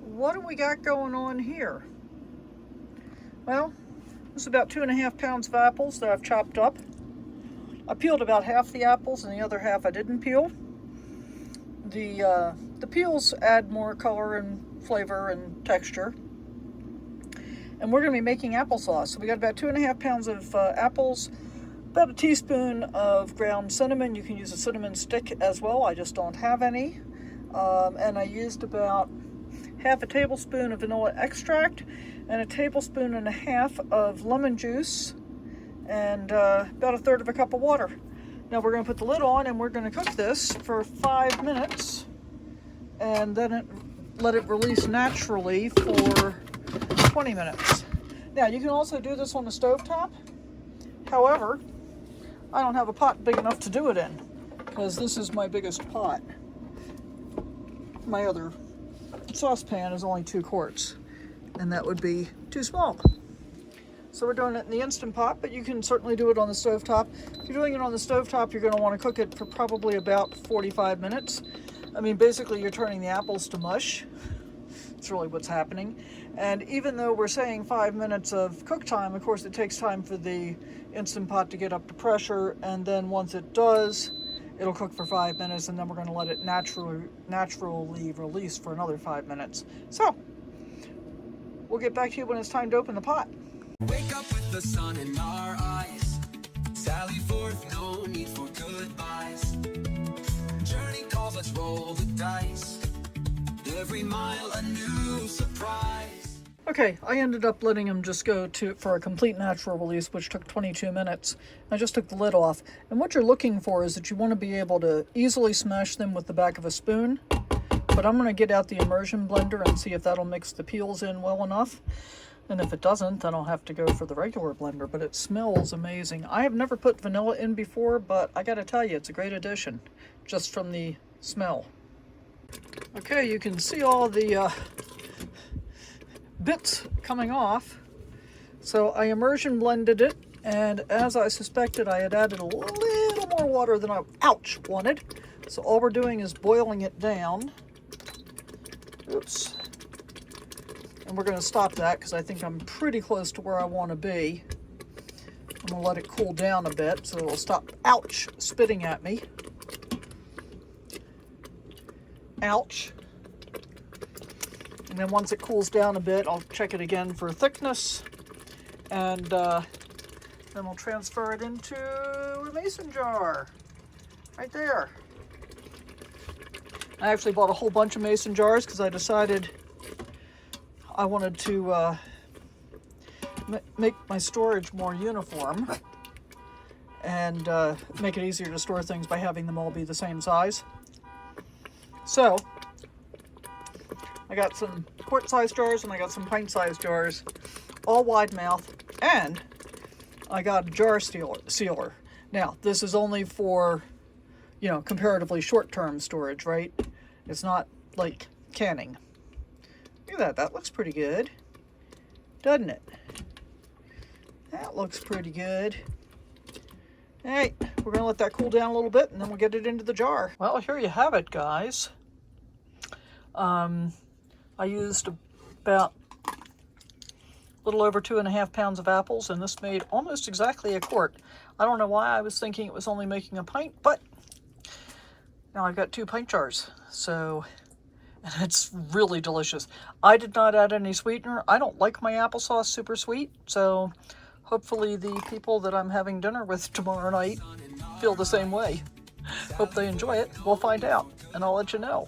what do we got going on here? Well, this is about 2.5 pounds of apples that I've chopped up. I peeled about half the apples and the other half I didn't peel. The peels add more color and flavor and texture. And we're going to be making applesauce. So we got about 2.5 pounds of apples, about a teaspoon of ground cinnamon. You can use a cinnamon stick as well. I just don't have any. And I used about half a tablespoon of vanilla extract and a tablespoon and a half of lemon juice and about a third of a cup of water. Now we're going to put the lid on and we're going to cook this for 5 minutes and then let it release naturally for 20 minutes. Now you can also do this on the stovetop. However, I don't have a pot big enough to do it in because this is my biggest pot. My other saucepan is only 2 quarts and that would be too small. So we're doing it in the Instant Pot, but you can certainly do it on the stovetop. If you're doing it on the stovetop, you're going to want to cook it for probably about 45 minutes. I mean, basically you're turning the apples to mush. That's really what's happening. And even though we're saying 5 minutes of cook time, of course it takes time for the Instant Pot to get up to pressure, and then once it does, it'll cook for 5 minutes, and then we're going to let it naturally release for another 5 minutes. So we'll get back to you when it's time to open the pot. Wake up with the sun in our eyes. Sally forth, no need for goodbyes. Journey calls, let's roll the dice. Every mile a new surprise. Okay, I ended up letting them just go for a complete natural release, which took 22 minutes. I just took the lid off. And what you're looking for is that you want to be able to easily smash them with the back of a spoon. But I'm going to get out the immersion blender and see if that'll mix the peels in well enough. And if it doesn't, then I'll have to go for the regular blender, but it smells amazing. I have never put vanilla in before, but I gotta tell you, it's a great addition, just from the smell. Okay, you can see all the bits coming off. So I immersion blended it, and as I suspected, I had added a little more water than I, wanted. So all we're doing is boiling it down. Oops. And we're going to stop that because I think I'm pretty close to where I want to be. I'm going to let it cool down a bit so it'll stop, spitting at me. Ouch. And then once it cools down a bit, I'll check it again for thickness. And then we'll transfer it into a mason jar. Right there. I actually bought a whole bunch of mason jars because I decided I wanted to make my storage more uniform and make it easier to store things by having them all be the same size. So I got some quart-sized jars and I got some pint-sized jars, all wide mouth, and I got a jar sealer. Now, this is only for, comparatively short-term storage, right? It's not like canning. Look at that, that looks pretty good, doesn't it? That looks pretty good. All right, we're gonna let that cool down a little bit and then we'll get it into the jar. Well, here you have it, guys. I used about a little over 2.5 pounds of apples, and this made almost exactly a quart. I don't know why I was thinking it was only making a pint, but now I've got 2 pint jars, so, and it's really delicious. I did not add any sweetener. I don't like my applesauce super sweet, so hopefully the people that I'm having dinner with tomorrow night feel the same way. Hope they enjoy it. We'll find out, and I'll let you know.